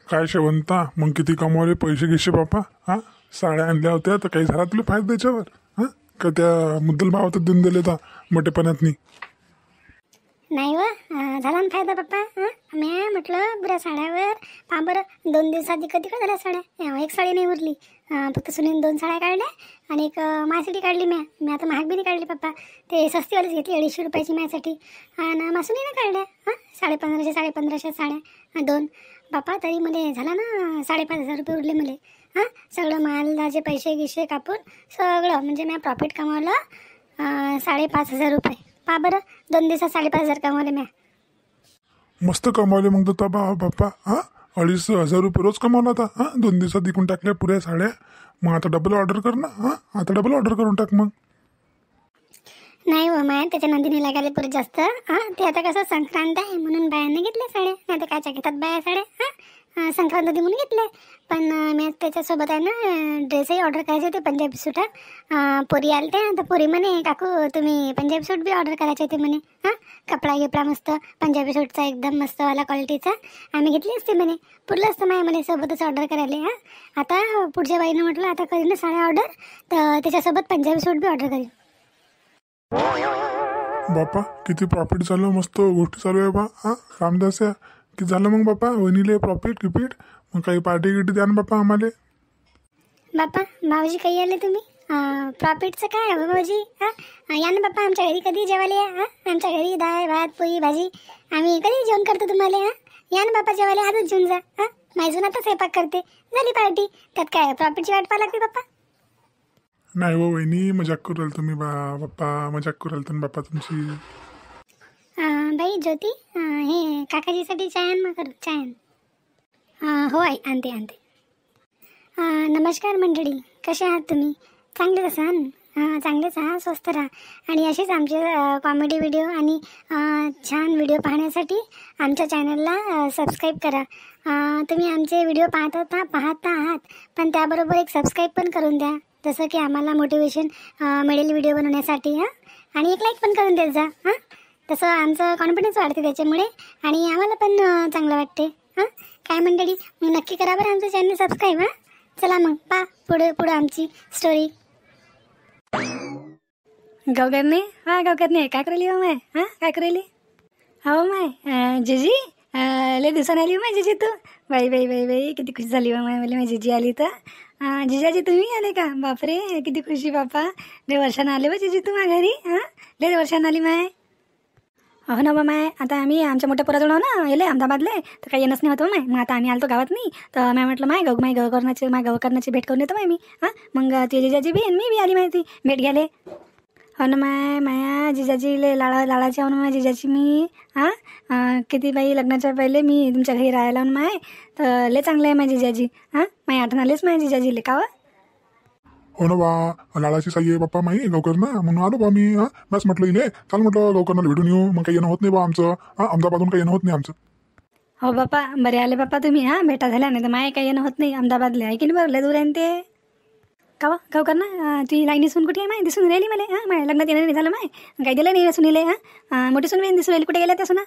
काय शेवंता, मग किती कमावले पैसे घेशे बापा? हा, साड्या आणल्या होत्या तर काही झाला तुला फायदा त्याच्यावर? हा, का त्या मुद्दल भावात देऊन दिले तर मोठेपणातनी? नाही व झाला ना फायदा पप्पा. मी म्हटलं बरं साड्यावर पहा बरं 2 दिवसात कधी का झाल्या साड्या, एक साडी नाही उरली. फक्त सुनील 2 साड्या काढल्या आणि एक माझ्यासाठी काढली. मी आता महाग बी नाही काढली पप्पा, ते सस्तीवालीच घेतली 250 रुपयाची माझ्यासाठी. आणि मासुनीने काढल्या 1550 साड्या 2 बापा. तरी मला झाला ना 5,500 रुपये उरले मला. सगळं मालाचे पैसे गिशे कापून सगळं म्हणजे मी प्रॉफिट कमावलं 5,500 रुपये. पहा बरं 2 दिवसात 5,500 कमावले मी. मस्त कमावले मग तर बाप्पा. 2,500 रुपये रोज कमावला आता. 2 दिवसात विकून टाकल्या पुऱ्या साड्या. मग आता डबल ऑर्डर कर ना. आता डबल ऑर्डर करून टाक मग. नाही हो माय, त्याच्या नंदिनी लागायला पुढे जास्त. ते आता कसं संक्रांत आहे म्हणून बायांनी घेतल्या साड्या, नाही तर कायच्या घेतात बाया साड्या. संक्रांत म्हणून घेतल्या. पण मी त्याच्यासोबत आहे ना ड्रेसही ऑर्डर करायचे होते, पंजाबी सूट. पोरी आले त्या तर पोरी म्हणे काकू तुम्ही पंजाबी सूट बी ऑर्डर करायचे होते म्हणे. कपडा गिपडा मस्त पंजाबी सूटचा एकदम मस्तवाला क्वालिटीचा आम्ही घेतली असते म्हणे. पुरलं असतं माय मला सोबतच ऑर्डर करायला. आता पुढच्या बाईनं म्हटलं आता करीन ना साड्या ऑर्डर, तर त्याच्यासोबत पंजाबी सूट बी ऑर्डर करीन. बापा किती प्रॉफिट झालं, मस्त गोष्टी चालू आहे बा. रामदास किती झालं मग बापा? वहिनीले प्रॉफिट गिफिट मग काही पार्टी गिटी द्या ना बापा आम्हाला. बापा भाऊजी काही आले तुम्ही? प्रॉफिटचं काय हो भाऊजी? या ना बापा आमच्या घरी कधी जेवायला या. आमच्या घरी डाळ भात पोळी भाजी आम्ही कधी जेवण करतो तुम्हाला. या ना बापा जेवायला, आजच जेवून जा. मायजून आता स्वयंपाक करते, झाली पार्टी. त्यात काय प्रॉफिटची वाट पाहा लागते बाप्पा. नाही हो वहिनी, मजाक करू राहिल तुम्ही बाप्पा, मजाक करू राहिल तुम्ही बाप्पा तुमची. बाई ज्योती, हे काकाजीसाठी चाय आण मग करू चाय. हो आई आणते. नमस्कार मंडळी, कसे आहात तुम्ही? चांगलेच असाल? चांगलेच आहात, स्वस्त राहा. आणि असेच आमचे कॉमेडी व्हिडिओ आणि छान व्हिडिओ पाहण्यासाठी आमच्या चॅनलला सबस्क्राईब करा. तुम्ही आमचे व्हिडिओ पाहत आहात, पण त्याबरोबर एक सबस्क्राईब पण करून द्या, जसं की आम्हाला मोटिवेशन मिळेल व्हिडिओ बनवण्यासाठी. आणि एक लाईक पण करून देत जा. तसं आमचं कॉन्फिडन्स वाढते त्याच्यामुळे, आणि आम्हाला पण चांगलं वाटते. काय मंडळी, मग नक्की करा बरं आमचं चॅनल सबस्क्राईब. चला मग पा पुढे आमची स्टोरी. गावकरने काय करायली हो माय? काय करायली हो माय? जिजी लय दिवसाने आली हो माय जिजी तू. बाई किती खुशी झाली हो माय, मला जिजी आली तर. जिजाजी तुम्ही आले का? बापरे किती खुशी बापा. लय वर्षानं आले हो जिजी तू माझ्या घरी. लय वर्षानं आली माय. हो ना बा माय, आता आम्ही आमच्या मोठ्या पोराजवळ ना येले अहमदाबादले, तर काही येणंच नाही होतं माय. मग आता आम्ही आलतो गावात नाही, तर मी म्हटलं माय गवकरणाची भेट करून येतो माय मी. मग ते जिजाजी बी आणि मी बी आली माहिती भेट घ्याले. हो ना माया जिजाजी लय लाडाची हो ना माय जिजाची मी. किती बाई लग्नाच्या पहिले मी तुमच्या घरी राहायला ना माय, तर लय चांगलं आहे माझी जिजाजी. माय आठवण आलीच माझ्या जिजाजीले का? हो ना बा, लाडाची साई आहे बाप्पा माई गवकरना, म्हणून आलो बा मी. बस म्हटलं इले चाल म्हटलं गवकरनाला भेटून येऊ. मग काही येणं होत नाही बा आमचं. अहमदाबादून काही येणं होत नाही आमचं. हो बापा बरे आले बाप्पा तुम्ही. भेटा झाल्या नाही तर माय काही येणं होत नाही अहमदाबादला. आहे की नाही बरं, लय दूर आहे ते का गवकरना. तुझी लाईनी सून कुठे आहे माय? दिसून राहिली मला. माय लग्नात येणं नाही झालं माय, काही दिलं नाही सुनीले. मोठी सून दिसून राहिली, कुठे गेल्या त्या सुना?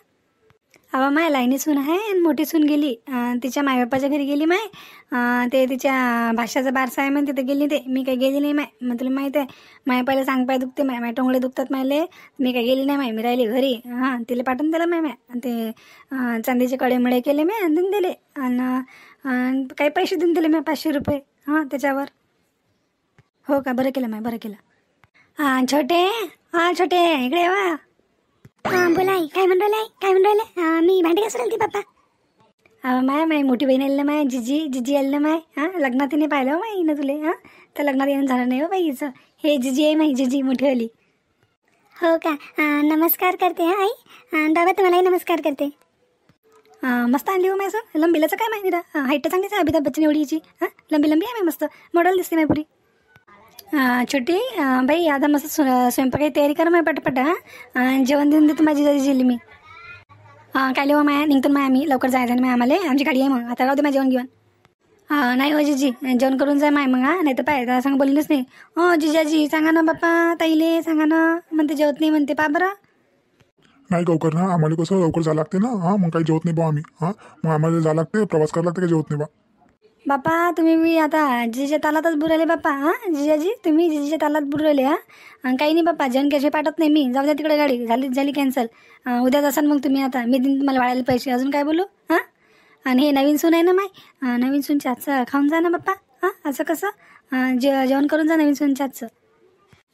अवा माय लाईनी सून आहे आणि मोठी सून गेली तिच्या मायबापाच्या घरी गेली माय. ते तिच्या भाषाचा बारसा आहे म्हणते, तिथे गेली. ते मी काही गेली नाही माय. मग तुला माहीत आहे माय पहिले सांग पाय दुखते माय टोंगळे दुखतात मायले. मी काही गेली नाही माय, मी राहिली घरी. तिला पाठवून दिलं माय ते चांदीचे कडेमळे केले मी आणि देऊन दिले. आणि काही पैसे देऊन दिले मी 500 रुपये त्याच्यावर. हो का, बरं केलं माय, बरं केलं. छोटे इकडे वा. बोला आई, काय म्हणून राहिले? मी भांडी घासून राहिली बाप्पा. माय मोठी बहीण आली ना माय, जिजी आली ना माय. लग्नात तिने पाहिलं हो माई ना तुले. तर लग्नात येणं झालं नाही हो बाई हिचं. हे जिजी आहे माई, जिजी मोठी आली. हो का, नमस्कार करते आई. दादा तुम्हालाही नमस्कार करते. मस्त आणली हो माय असं. लंबीलाचं काय माहिती ना, हाईट चांगलीच आहे अमिताभ बच्चन एवढीची. लंबी आहे माय, मस्त मॉडेल दिसते माय पुरी. छोटी बाई आता मस्त स्वयंपाकाची तयारी कर माय पटपट. जेवण देऊन देतो माझी जिजी मी. काय लिहा माया निघतो माय, आम्ही लवकर जायचं नाही आम्हाला, आमची गाडी आहे. मग आता राहू दे माझं जेवण घेऊन. नाही हो जिजी, जेवण करून जाय माय मग. नाही तर पाय त्याला सांग बोललीच नाही. जिजाजी सांगा ना बाप्पा, ताईले सांगा ना. म्हणते जेवत नाही म्हणते, पा बरं. नाही गावकर ना, आम्हाला कसं लवकर जावं लागते ना. हां मग काही जेवत नाही बा आम्ही. हां मग आम्हाला जावं लागते, प्रवास करायला लागते, काही जेवत नाही बा. बापा तुम्ही मी आता जिजेच्या तालातच बुराले बाप्पा. हां जिजाजी तुम्ही जिजेच्या तालात बुरवले. हां काही नाही बाप्पा, जण कॅशे पाठवत नाही मी. जाऊ द्या तिकडे, गाडी झाली कॅन्सल. उद्याच असाल मग तुम्ही. आता मी देईन तुम्हाला वाढायला पैसे. अजून काय बोलू? हां आणि हे नवीन सून आहे ना माय, नवीन सूनच्या हातचं खाऊन जा ना बाप्पा. हां असं कसं? जेवण करून जा नवीन सूनच्या हातचं.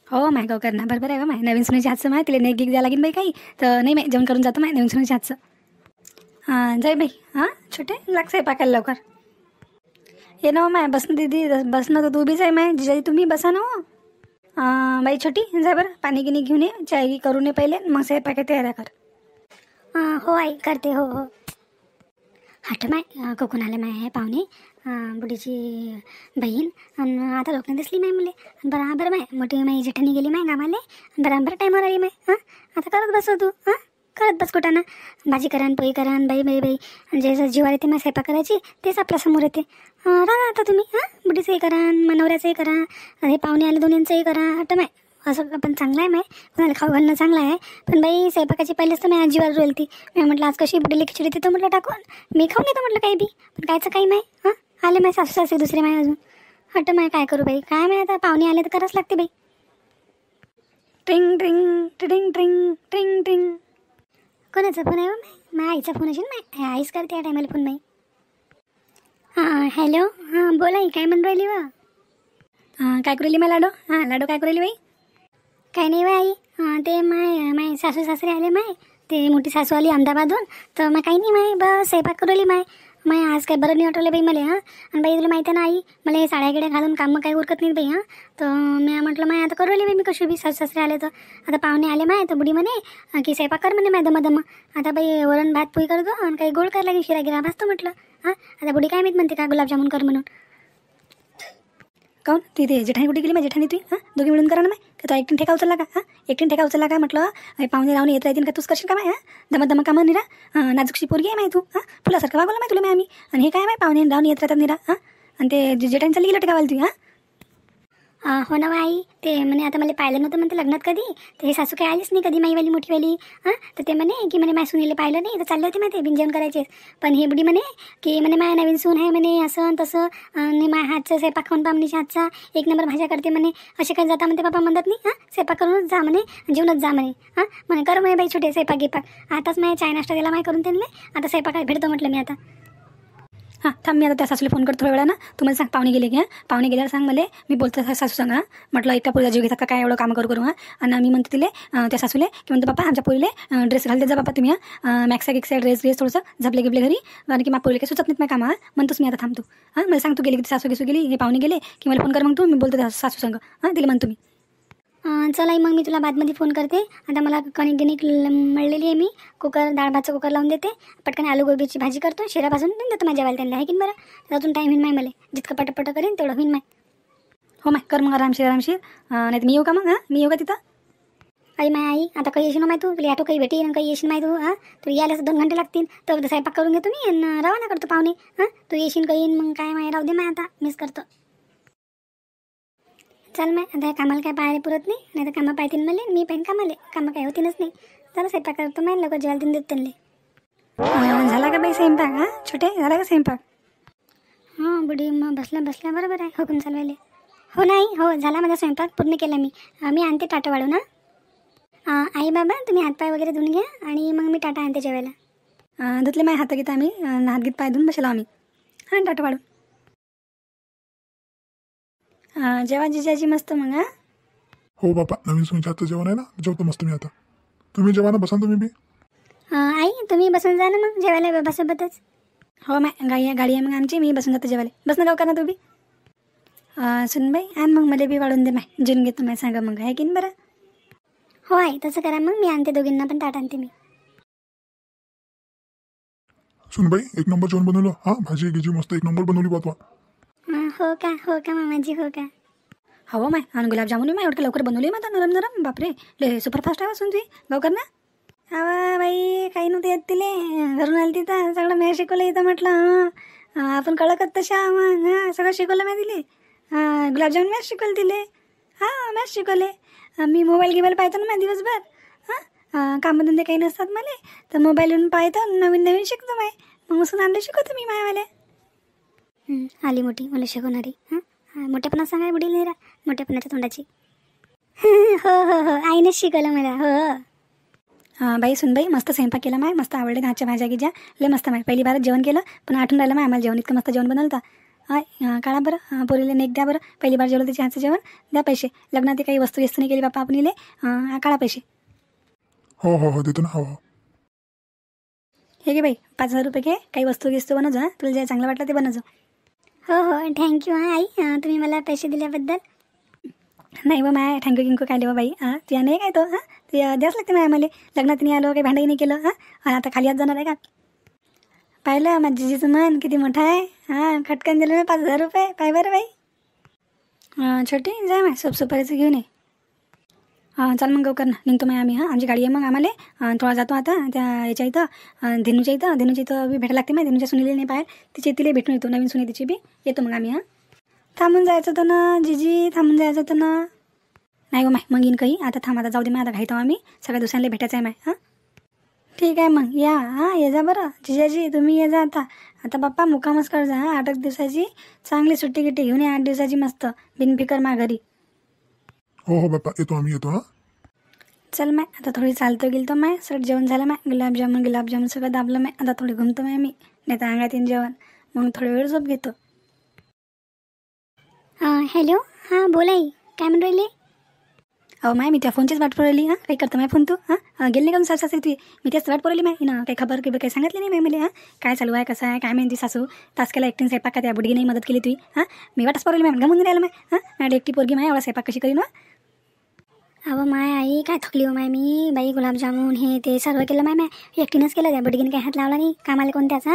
हो माय गाव करणार बरोबर आहे. माय नवीन सुनेच्या हातचं माय तिला नेक गिक द्यायला लागेल बाई काही. तर नाही माय जेवण करून जातो माय नवीन सुनेच्या हातचं. जाय बाई. हां छोटे लागतं आहे पाकायला लवकर. ये ना माय बसणं दीदी, बसणं तर तू बीच आहे माय. जिजाजी तुम्ही बसा ना हो. बाई छोटी जाय बरं, पाणी गिनी घेऊन ये, चाय करून ये पहिले, मग स्वयंपाक तयार कर. हो आई करते. हो हो. हट माय कोकण आले माय पाहुणे, बुडीची बहीण. आणि आता लोक नाही दिसली माय मुले. बराबर माय मोठी माई जेठानी गेली माय गावाले. बराबर टाईमवर आली माय. आता करत बसव तू. करत बस कुठं ना, भाजी करान पोळी करान बाई बाई बाई. आणि जे जीवार येते मग स्वयंपाक करायची तेच आपल्यासमोर येते. राहा आता तुम्ही. बुडीचंही करा, नवऱ्याचंही करा, हे पाहुणे आले दोन्हींचंही करा. हट माय असं पण चांगलं आहे माय, कोणाला खाऊ घालणं चांगलं आहे. पण बाई स्वयंपाकाची पहिलेच तर मी आजीवर रोलती. मी म्हटलं आज कशी बुडीला खिचडी तिथं म्हटलं टाकून मी खाऊन येतो म्हटलं काही बी. पण कायचं काही माय. आले माय सासू सासरे दुसरे माय अजून. हट माय काय करू बाई, काय माय आता पाहुणे आले तर करावंच लागते बाई. ट्रिंग ट्रिंग ट्रिंग ट्रिंग ट्रिंग ट्रिंग. कोणाचा फोन आहे माय? माझ्या आईचा फोन असेल माय. आईच करते या टायमाला फोन माई. हॅलो. बोला आई, काय म्हणून राहिली वा? काय करू राहिली माय लाडो? लाडो काय करू राहिली बाई? काही नाही बाई. ते माय सासू सासरे आले माय. ते मोठी सासू आली अहमदाबादहून. तर मग काही नाही माय, बस स्वयंपाक करू राहिली माय. आज काय बरं नाही वाटवलं बाई मला. आणि बाई तुला माहिती आहे ना आई, मला हे साड्या गिड्या घालून कामं काही उरकत नाही बाई. तर मी म्हटलं माय आता करू राहिली बाई मी कशी बी. सासू सासरे आले तर आता पाहुणे आले माय, तर बुडी म्हणे की स्वयंपाक कर म्हणे माय दम. आता बाई वरण भात पोळी करतो आणि काही गोड करायला लागेल, शिरा गिरा भाजतो म्हटलं. आता बुडी काय माहीत म्हणते का गुलाबजामुन कर म्हणून. काऊन तिथे जेठाणी कुठे गेली माझी जेठाणी? तू दोघी मिळून करा ना माय. का तो एकटीन ठेका उचलला का? एकटीन ठेका उचलला का म्हटलं? पाहुणे राहून येत राहतील का तूच करशील का माय? दम कामं निरा नाजूकशी पोरगी आहे माय तू. फुलासारखं वागवलं माय तुला माय आम्ही. आणि हे काय माय पाहुणे राहून येत राहतात निरा. आणि ते जेठाणी चालली गेलं टेकावाल तू. हो ना आई, ते म्हणे आता मला पाहिलं नव्हतं म्हणते लग्नात कधी. तर हे सासू काही आलीच नाही कधी माईवाली मोठीवाली. तर ते म्हणे की म्हणे माय सुनीला पाहिलं नाही, तर चालले होते माहिती बिनजेवण करायचे. पण हे बुडी म्हणे की म्हणे माय नवीन सून आहे म्हणे, असं तसं. आणि माय हातचं स्वयंपाक खाऊन पामणीच्या हातचा 1 नंबर भाज्या करते म्हणे. असे काही जाता म्हणते पप्पा म्हणतात नाही. स्वयंपाक करूनच जा म्हणे, जेवणच जा म्हणे. म्हणे कर म्हणे बाई छोटे स्वयंपाक गिपाक. आताच माय चाय नाश्ता दिला माय करून त्यांना. आता स्वयंपाक भेटतो म्हटलं मी आता. थांब मी आता त्या सासूला फोन करतो थोड्या वेळा ना. तुम्हाला सांग पाहुणे गेले की. पाहुणे गेल्यावर सांग मला, मी बोलतो सासू सांग. म्हटलं एका पोरीला जीव घेतात का काय एवढं काम करू. आणि मी म्हणते तिले त्या सासूले की म्हणतो बापा आमच्या पोरीले ड्रेस घालते जा बापा तुम्ही. मॅक्सा गिक्सा ड्रेस थोडंसं झपले गिपले घरी. कारण की माझ्या पोरीला काही सुचत नाहीत नाही कामा. म्हणतोच मी आता थांबतो. मला सांग तू गेली की सासू गेली, हे पाहुणे गेले की मला फोन कर. मग तू मी बोलतो त्या सासू सांग. तिला म्हणतो मी. चला मग मी तुला बादमध्ये फोन करते. आता मला कणिक गिणिक मळलेली आहे. मी डाळ भातचं कुकर लावून देते. पटकन आलू गोबीची भाजी करतो, शिरा भाजून देतो माझ्या जेवायला त्यांना. आहे की बरं? अजून टाईम होईन माय मला. जितकं पटपट करेन तेवढं होईन माय. हो माय कर मग आरामशीर. नाही तर मी येऊ का मग? मी येऊ का तिथं? आई माय आई आता काही येशील माय तू. तुला ऑटो काही भेटेल काही येशील माय तू. तू यायला 2 घंटे लागतील. तर स्वयंपाक करून घेतो मी आणि रवाना करतो पाहुणे. तू येशील काही मग काय माय राहू दे माय, आता मिस करतो. चल माय आता कामाला काय पाहायला पुरत नाही तर कामं पाहतील मला. मी पाहिन कामं काय होतीलच नाही. चला स्वयंपाक करतो माय, लवकर जेवायला देऊन देत त्यांना. झाला का बाई स्वयंपाक? छोटे झाला का स्वयंपाक? बुडी मग बसल्या बरोबर आहे हुकूम चालवायला. हो नाही हो झाला माझा स्वयंपाक पूर्ण केला मी. मी आणते टाटा वाढू ना. आई बाबा तुम्ही हातपाय वगैरे धुवून घ्या आणि मग मी टाटा आणते जेवायला. धुतले माय हात घेत आम्ही. हात घेत पाय धुवून बसलो आम्ही. टाटा वाढू. जेवा जिजाजी मस्त मग. हो बापा नवीन सुनच्या हातचं जेवण आहे ना, जेवतो मस्त मी आता. तुम्ही जेवा ना, बसा तुम्ही बी. आई तुम्ही बसून जा ना मग जेवायला बाबासोबतच. हो माय गाडी आहे मग आमची. मी बसून जातो जेवायला. बस ना गाव का ना तू बी. सुन बाई आण मग मला बी वाढून दे माय. जेवून घेतो माय सांगा मग. आहे की नाही बरं? हो आई तसं करा मग. मी आणते दोघींना पण ताट आणते मी. सुनबाई 1 नंबर जेवण बनवलं. भाजी गिजी मस्त 1 नंबर बनवली बातवा. हो का मामाजी हो का? हो माय. आणि गुलाबजामुन माय एवढं लवकर बनवली मग आता नरम. बापरे ले सुपरफास्ट आहे वासून तुझी गाव कर ना. बाई काही नव्हते येत तिले. घरून आली तिथं सगळं मी शिकवलं इथं. म्हटलं आपण कळकत तशा मग सगळं शिकवलं मी दिले. गुलाबजामुन मॅच शिकवलं तिले. मॅच शिकवले. मी मोबाईल गिबाईल पाहतो ना मॅ दिवसभर. कामधंदे काही नसतात मला, तर मोबाईलवरून पाहतो, नवीन नवीन शिकतो माय. मग मसून आणलं शिकवतो मी मायावाले. आली मोठी मला शिकवणारी. मोठेपणा सांगाय बुडील नाही रा, मोठेपणाच्या तोंडाची. हो हो हो, आईनेच शिकवलं मला. हो बाई सुनबाई, मस्त स्वयंपाक केला माय, मस्त आवडले घाच्या भाज्या गिज्या, लय मस्त माय. पहिली बारच जेवण केलं, पण आठवून राहिलं माय आम्हाला जेवण, इतकं मस्त जेवण बनवलं. काढा बरं पोरीले नेक द्या बरं, पहिली बार जेवलं त्याच्या हातचं जेवण, द्या पैसे. लग्नात काही वस्तू गिस्तू नाही केली बापा आपण इले, काढा पैसे. हो हो हो, देतो ना. हो हो. हे घे बाई 5,000 रुपये घे, काही वस्तू गिस्तू बनवजो. तुला जे चांगलं वाटलं ते बनवजो. हो हो, थँक्यू आई, तुम्ही मला पैसे दिल्याबद्दल. नाही बा माय, थँक्यू गिंकू काय देवा बाई. तुया नाही काय तो, ते द्यास लागते माय आम्हाला. लग्नात नाही आलो, काही भांडाई नाही केलं. आता खाली हात जाणार आहे का? पाहिलं माझ्या जिजीचं मन किती मोठं आहे. खटकन दिलं मी 5,000 रुपये. पाय बरं बाई. छोटी जाय माय, सुपारीचं घेऊन ये. चल मग कर ना, निघतो माय आम्ही. आमची गाडी आहे मग आम्हाला. थोडा जातो आता त्या याच्या इथं, धेनूच्या इथं बी भेटायला लागते माय. धेनूच्या सुनीले नाही पाहायला, तिची तिला भेटून येतो, नवीन सुनी तिची बी. येतो मग आम्ही. थांबून जायचं होतं ना जिजी, थांबून जायचं होतं ना. नाही हो माय, मग येईन काही. आता थांब, आता जाऊ दे माय, आता घाईतो आम्ही. सगळ्या दुसऱ्यांना भेटायचं आहे माय. ठीक आहे मग या. ये जा बरं जिजाजी, तुम्ही ये जा आता. आता बाप्पा मुक्कामच कर जा. 8 दिवसाची चांगली सुट्टी गिट्टी घेऊन ये, 8 दिवसाची मस्त बिनफिकर मा घरी. हो हो बाप्पा, येतो आम्ही, येतो. चल माय, आता थोडी चालतो गेलतो माय. सट जेवण झालं माय, गुलाबजामुन सगळं दाबलं माय. आता थोडी घुमतो माय मी, नाही तर अंगात येईन जेवण. मग थोडा वेळ झोप घेतो. हॅलो, बोला आई, काय म्हणून राहिली? अहो माय, मी त्या फोनचीच वाट राहिली. काही करतो माय फोन तू. गेली नाही का सासू सासरी तू? मी त्याच वाट राहिली माय. ना काही खबर किंवा काही सांगितली नाही माय मला. काय चालू आहे, कसं आहे, काय माहिती सासू. तासकेला एकटीने स्वयंपाक का त्या बुडगी नाही मदत केली तुही. मी वाटच राहिली माय, गमून राहिलं माय. मॅडम एकटी पोरगी माय, एवढा स्वयंपाक कशी करीन? अहो माय आई, काय थकली हो माय मी. बाई गुलाबजामुन हे ते सर्व केलं माय, एकटीनंच केलं. त्या बुडगीने काही हात लावला नाही कामाला कोणत्याच.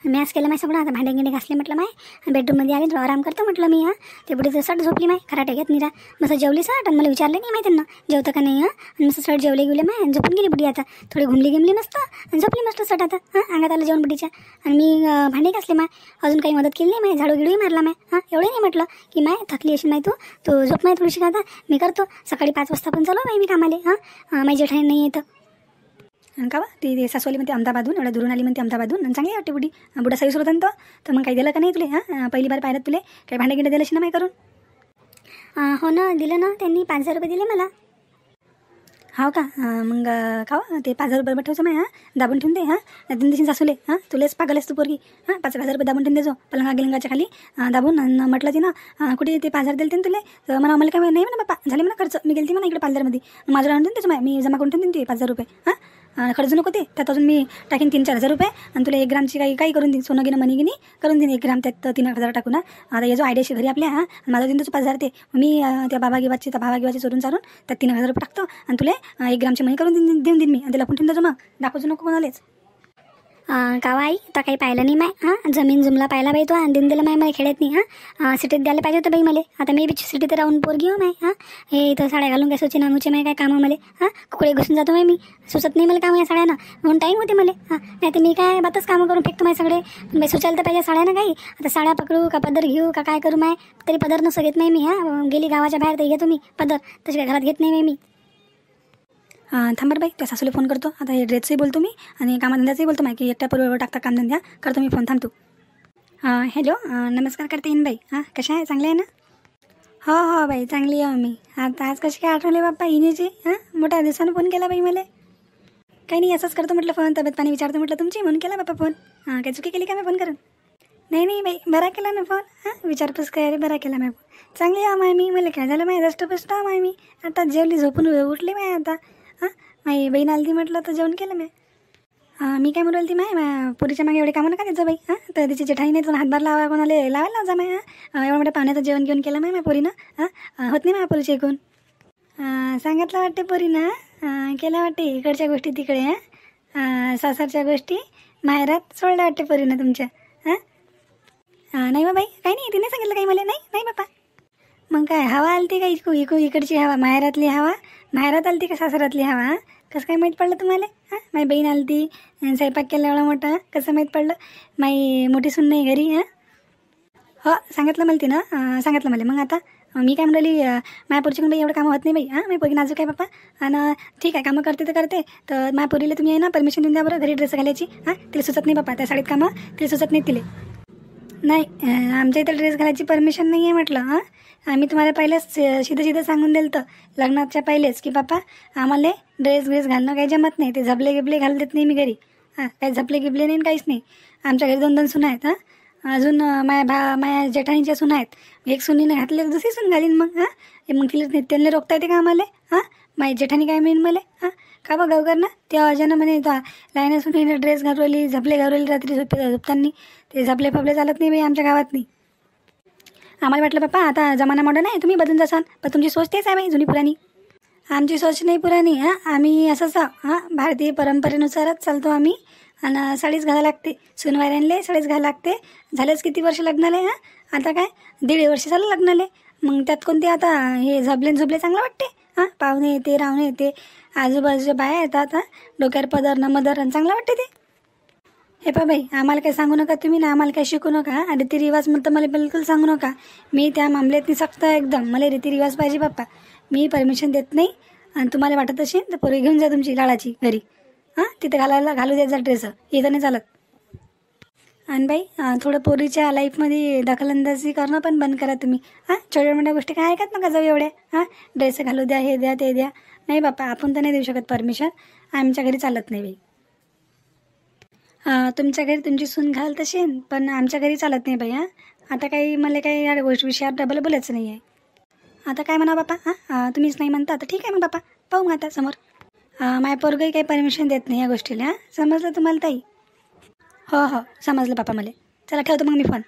मॅच केलं माय सगळं. आता भांडे गिंडे घासले म्हटलं माय, बेडरूममध्ये आले, थोडा आराम करतो म्हटलं मी. ते बुडी तर सट झोपली माय, खराटे घेत निरा. मस्त जेवली सट, आणि मला विचारलं नाही माय त्यांना जेवतं का नाही. आणि मस्त सट जेवले गेले माय, झोपून गेली बुडी. आता थोडी घुमली मस्त, आणि झोपली मस्त सट. आता अंगात आलं जेवण बुडीच्या. आणि मी भांडे घासले माय, अजून काही मदत केली नाही माय. झाडू गिडूही मारला माय. एवढं नाही म्हटलं की माय थकली अशी माय, तू झोप माय थोडीशी. आता मी करतो, सकाळी 5 वाजता पण चालू माय मी कामाले. माझी जेठाणी नाही येतं का बा. ती सासूवाली म्हणते अहमदाबादहून, एवढ्या दुरून आली म्हणते अहमदाबादहून. आणि चांगली वाटते बुडी. बुडा सही सुरू होता तर मग काही दिलं का नाही तुले? पहिली बार पाहिलं तुले काही भांडे गिंडे दिलं ना माय करून? हो ना, दिलं ना त्यांनी. 5,000 रुपये दिले मला. हो का? मग का ते 5,000 रुपये ठेवचं माय. दाबून ठेवून दे. दिन दिवशी सासूले. तुलेच पागल तू पोरगी. 5,000 रुपये दाबून ठेवून देजो पलंगा गिलंगाच्या खाली दाबून. म्हटलं ती ना कुठे ते 5,000 दिले तुले, तर मला काय नाही म्हणा बाप्पा, झाले म्हणा खर्च. मी गेली म्हणा इकडे पार्लरमध्ये, माझं राहून त्याचं माय मी जमा करून ठेवून ते 5,000 रुपये. खर्च नको ते, त्यात अजून मी टाकीन 3-4 रुपये. आणि तुला 1 ग्रामची काही करून देईन, सोनं गिनं मनी गिनी करून देईन. 1 ग्राम त्यात 3,000 टाकून. आता ये जो आयडियाशी घरी आपल्या. माझं दिन 5,000 ते मी त्या त्या भावागिवाची चोरून चारून त्यात 3,000 रुपये टाकतो. आणि तुला 1 ग्रामची मनी करून देऊन देईन मी. आणि त्याला लपून ठेवून देतो, मग दाखवतो नको कोणालेच. कावा आई, तर काही पाहिलं नाही माय. जमीन जुमला पाहिला बाई तो, आणि दिन दिलं माय मला खेड्यात नाही. सिटीत द्यायला पाहिजे होतं बाई मला. आता मी बी सिटीत राहून पोरगी हो माय. हे इथं साड्या घालून काय सोचे नानूचे माय काय कामं मला. कुकडे घुसून जातो माय मी, सुचत नाही मला काम या साड्यानं. म्हणून टाईम होते मला. नाही तर मी काय बातच कामं करून फेकतो माय सगळे. पण बाई सुचायला तर पाहिजे साड्यानं काही. आता साड्या पकडू का पदर घेऊ का काय करू माय. तरी पदर नसं घेत नाही मी. गेली गावाच्या बाहेर तर घेतो मी पदर, तशी काय घरात घेत नाही मी. थांबर बाई, त्या सासूला फोन करतो. आता हे ड्रेसचंही बोलतो मी, आणि कामाधंद्याचंही बोलतो माय, की एकट्या पूर्व टाकता कामधंद्या करतो मी फोन. थांबतो. हॅलो, नमस्कार करते येईन बाई. कशा आहे, चांगले आहे ना? हो बाई, चांगली आहे मी. आता आज कशी काय आठवले बाप्पा येण्याची? मोठ्या दिवसानं फोन केला बाई मला. काही नाही, असंच करतो म्हटलं फोन. तब्येत पाणी विचारतो म्हटलं तुमची, म्हणून केला बाप्पा फोन. काय चुकी केली का मी फोन करून? नाही बाई, बरा केला ना फोन. विचारपूस काय बरा केला मी फोन. चांगली आहे माय मी. मला काय झालं माय, दष्टपुष्ट माय मी. आता जेवली, झोपून उठली माय. आता माई बहीण आली ती म्हटलं तर जेवण केलं मी. मी काय म्हणून ती माय पुरीच्या मागे एवढे कामं नका त्याचं बाई. तर तिची जेठाई नाही तर हातभार लावा, कोणाला लावायला लावजा माय. एवढं मोठ्या पाहुण्याचं जेवण घेऊन केलं माय पोरीनं. होत नाही माय पोरीचे ऐकून. सांगितलं वाटते पोरीनं. केलं वाटते इकडच्या गोष्टी तिकडे. सासरच्या गोष्टी माहेरात सोडल्या वाटते पोरीनं तुमच्या. नाही बाई, काही नाही, तिने सांगितलं काही मला. नाही बापा. मग काय हवा आलती का इकडची हवा, माहेरातली हवा माहेरात आलती का सासरातली हवा? कसं काय माहीत पडलं तुम्हाला? माझी बहीण आलती, स्वयंपाक केला एवढा मोठा, कसं माहीत पडलं? माई मोठी सून नाही घरी. हो सांगितलं मला तिनं, सांगितलं मला. मग आता मी काय म्हणाली मायापोरीची बाई एवढं कामं होत नाही बाई. हां मी पोरगी नाजूक आहे बाप्पा. आणि ठीक आहे कामं करते तर करते. तर मायापोरीला तुम्ही आहे ना परमिशन देऊन द्या बरं घरी ड्रेस घालायची. हां तिला सुचत नाही बाप्पा त्या साडीत कामं तिला सुचत नाही तिला. नाही आमच्या इथं ड्रेस घालायची परमिशन नाही आहे म्हटलं. हां आम्ही तुम्हाला पहिलेच सीधं सांगून दिलं तर लग्नाच्या पहिलेच की बापा आम्हाला ड्रेस घालणं काही जमत नाही. ते झबले गिबले घालून देत नाही मी घरी. हां काही झपले गिबले नाही काहीच नाही. आमच्या घरी 2 सुना आहेत. हां अजून माझ्या जेठाणीच्या सुना आहेत. एक सुनीने घातले दुसरी सून घालीन मग. हां मग तिला त्यांना रोखता येते का आम्हाला. हां माझी जेठाणी काय म्हणेन मला. हां का बा गावकर ना त्या अजानं म्हणे लाईन सुनीने ड्रेस घालवली झपले घालवली रात्री झोपताना. ते झपले फपले चालत नाही बाई आमच्या गावात नाही. आम्हाला वाटलं बाप्पा आता जमाना मॉडर्न आहे तुम्ही बदलून जासान. पण तुमची सोच तेच आहे बाई जुनी पुराणी. आमची सोच नाही पुराणी. हां आम्ही असंच भारतीय परंपरेनुसारच चालतो आम्ही. आणि साडीच घालायला लागते. सुनवाऱ्यांले साडीच घालायला लागते. झालेच किती वर्ष लग्नाले. हां आता काय 1.5 वर्ष झालं लग्नाले. मग त्यात कोणते आता हे झबले चांगलं वाटते. हां पाहुणे येते रावणे येते आजूबाजूच्या बाया येतात. हां डोक्यावर पदर नमदर आणि चांगलं वाटते ते. हे पा बाई आम्हाला काही सांगू नका तुम्ही ना आम्हाला काही शिकू नका. रीतिरिवाज म्हणतं मला बिलकुल सांगू नका. मी त्या मामल्यातनी सक्त एकदम. मला रीतिरिवाज पाहिजे बाप्पा. मी परमिशन देत नाही. आणि तुम्हाला वाटत असेल तर पोरी घेऊन जा तुमची लाडाची घरी. हां तिथे घालू द्यायचा ड्रेस इथं नाही चालत. आणि बाई थोडं पोरीच्या लाईफमध्ये दखलंदाजी करणं पण बंद करा तुम्ही. हां छोट्या मोठ्या गोष्टी काय ऐकत नका जाऊ एवढ्या. हां ड्रेस घालू द्या हे द्या ते द्या. नाही बाप्पा आपण तर नाही देऊ शकत परमिशन. आमच्या घरी चालत नाही बाई. तुमच्या घरी तुमची सून घालत असेल पण आमच्या घरी चालत नाही बाई. हां आता काही मला काही या विषयावर डबल बोलायचं नाही आहे. आता काय म्हणा बापा. हां तुम्हीच नाही म्हणता तर ठीक आहे मग बापा पाहू मग आता समोर. माझ्या पोरगंही काही परमिशन देत नाही या गोष्टीला. हां समजलं तुम्हाला ताई. हो समजलं बापा मला. चला ठेवतो मग मी फोन.